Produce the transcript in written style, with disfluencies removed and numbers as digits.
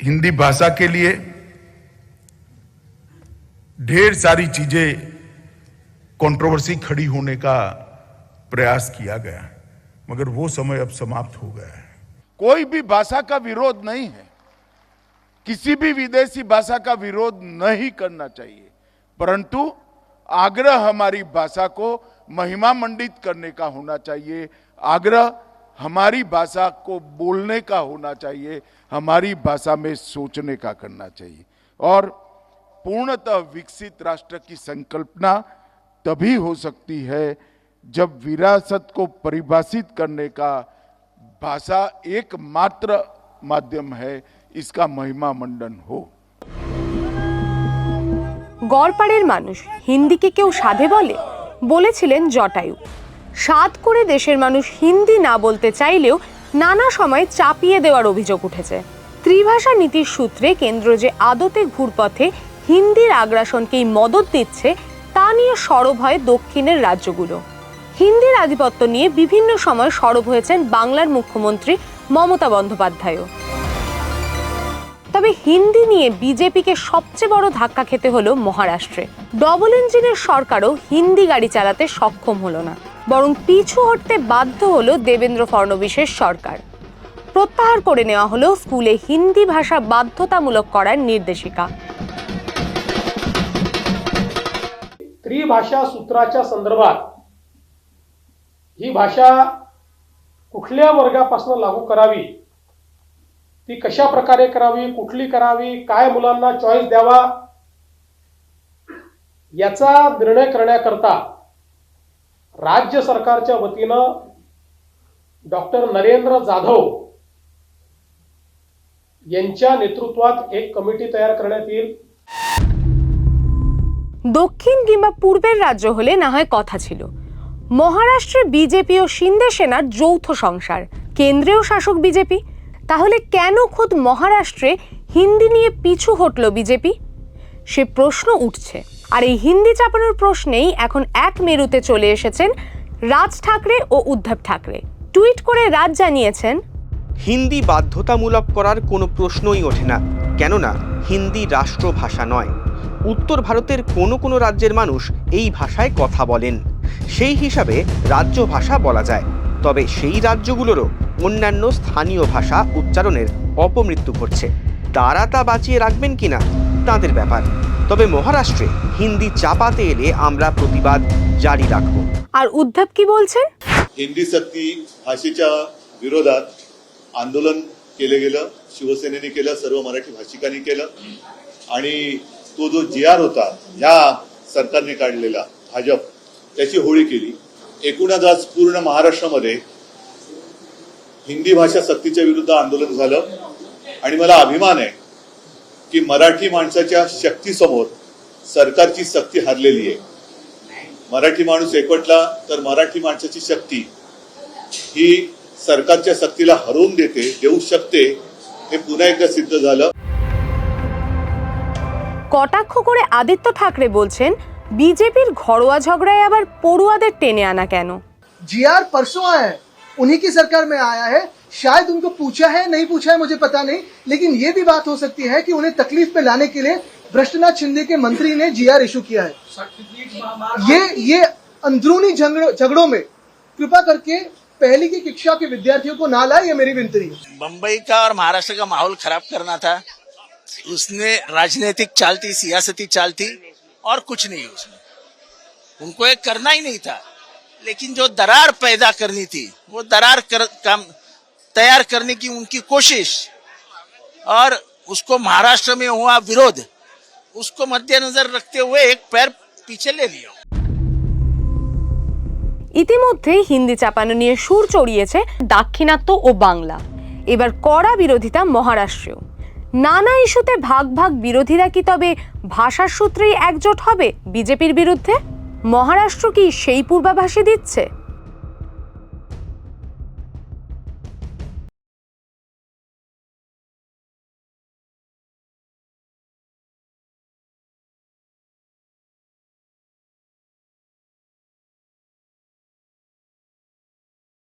हिंदी भाषा के लिए ढेर सारी चीजें कंट्रोवर्सी खड़ी होने का प्रयास किया गया, मगर वो समय अब समाप्त हो गया है। कोई भी भाषा का विरोध नहीं है, किसी भी विदेशी भाषा का विरोध नहीं करना चाहिए, परंतु आग्रह हमारी भाषा को महिमा मंडित करने का होना चाहिए, आग्रह हमारी भाषा को बोलने का होना चाहिए, हमारी भाषा में सोचने का करना चाहिए। और पूर्णतः विकसित राष्ट्र की संकल्पना तभी हो सकती है जब विरासत को परिभाषित करने का भाषा एकमात्र माध्यम है, इसका महिमा मंडन हो। গড়পাড়ের মানুষ হিন্দিকে কেউ সাধে বলেছিলেন জটায়ু। সাধ করে দেশের মানুষ হিন্দি না বলতে চাইলেও নানা সময় চাপিয়ে দেওয়ার অভিযোগ উঠেছে। ত্রিভাষা নীতির সূত্রে কেন্দ্র যে আদতে ঘুরপথে হিন্দির আগ্রাসনকেই মদত দিচ্ছে তা নিয়ে সরব হয় দক্ষিণের রাজ্যগুলো। হিন্দির আধিপত্য নিয়ে বিভিন্ন সময় সরব হয়েছেন বাংলার মুখ্যমন্ত্রী মমতা বন্দ্যোপাধ্যায়ও। তবে হিন্দি নিয়ে বিজেপিকে সবচেয়ে বড় ধাক্কা খেতে হলো মহারাষ্ট্রে। ডবল ইঞ্জিনের সরকারও হিন্দি গাড়ি চালাতে সক্ষম হলো না, বরং পিছু হটতে বাধ্য হলো দেবেন্দ্র ফডনবিসের সরকার। প্রত্যাহার করে নেওয়া হলো স্কুলে হিন্দি ভাষা বাধ্যতামূলক করার নির্দেশিকা। त्रिभाषा सूत्राच्या संदर्भात ही भाषा कुठल्या वर्गापासून लागू करावी, ती कशा प्रकारे करावी, कुठली करावी, काय मुलांना चॉईस द्यावा, याचा निर्णय करण्याकरता राज्य सरकारच्या वतीनं डॉक्टर नरेंद्र जाधव यांच्या नेतृत्वात एक कमिटी तयार करण्यात येईल। দক্ষিণ কিংবা পূর্বের রাজ্য হলে না হয় কথা ছিল, মহারাষ্ট্রে বিজেপি ও শিন্দে সেনার যৌথ সংসার, কেন্দ্রেও শাসক বিজেপি। তাহলে কেন খোদ মহারাষ্ট্রে হিন্দি নিয়ে পিছু হটল বিজেপি? সে প্রশ্ন উঠছে। আর এই হিন্দি চাপানোর প্রশ্নেই এখন এক মেরুতে চলে এসেছেন রাজ ঠাকরে ও উদ্ধব ঠাকরে। টুইট করে রাজ জানিয়েছেন, হিন্দি বাধ্যতামূলক করার কোনো প্রশ্নই ওঠে না, কেননা হিন্দি রাষ্ট্রভাষা নয়। উত্তর ভারতের কোনো কোনো রাজ্যের মানুষ এই ভাষায় কথা বলেন, সেই হিসাবে রাজ্য ভাষা বলা যায়। তবে সেই রাজ্যগুলোরও অন্যান্য স্থানীয় ভাষা উচ্চারণের অপমৃত্যু ঘটছে, তারা তা বাঁচিয়ে রাখবেন কিনা তাদের ব্যাপার। তবে মহারাষ্ট্রে হিন্দি চাপাতে এলে আমরা প্রতিবাদ জারি রাখব। আর উদ্ধব কি বলছেন? हिंदी सक्ती भाषेच्या विरोधात आंदोलन केले गेलं, शिवसेनेने केलं, सर्व मराठी भाषिकांनी केलं आणि तो जो GR होता ह्या सरकारने काढलेला भाजप, त्याची होळी केली। एकूणच आज पूर्ण महाराष्ट्रामध्ये हिंदी भाषा सक्तीच्या विरुद्ध आंदोलन झालं आणि मला अभिमान आहे की मराठी माणसाच्या शक्तीसमोर सरकारची सक्ती हरलेली आहे। मराठी माणूस एकवटला तर मराठी माणसाची शक्ती ही सरकारच्या शक्तीला हरवून देऊ शकते, हे पुन्हा एकदा सिद्ध झालं। কটাক্ষ করে আদিত্য ঠাকরে বলছেন, বিজেপির ঘরোয়া ঝগড়ায় আবার পড়ুয়াদের টেনে আনা কেন? GR परसों आया है, उन्हीं की सरकार में आया है, शायद उनको पूछा है नहीं पूछा है मुझे पता नहीं, लेकिन ये भी बात हो सकती है कि उन्हें तकलीफ में लाने के लिए भ्रष्टनाथ शिंदे के मंत्री ने GR इशू किया है। ये अंदरूनी झगड़ों में कृपा करके पहली की कक्षा के विद्यार्थियों को ना लाए, ये मेरी विनती है। बम्बई का और महाराष्ट्र का माहौल खराब करना था, उसने राजनीतिक चाल थी, सियासती चाल थी और कुछ नहीं। उसमें उनको एक करना ही नहीं था, लेकिन जो दरार पैदा करनी थी वो दरार तैयार करने की उनकी कोशिश और उसको महाराष्ट्र में हुआ विरोध, उसको मद्देनजर रखते हुए एक पैर पीछे ले लिया। ইতিমধ্যে হিন্দি চাপানো নিয়ে সুর চড়িয়েছে দাক্ষিণাত্য ও বাংলা। এবার কড়া বিরোধিতা মহারাষ্ট্রেও। নানা ইস্যুতে ভাগ ভাগ বিরোধীরা কি তবে ভাষার সূত্রেই একজোট হবে বিজেপির বিরুদ্ধে? মহারাষ্ট্র কি সেই পূর্বাভাসই দিচ্ছে?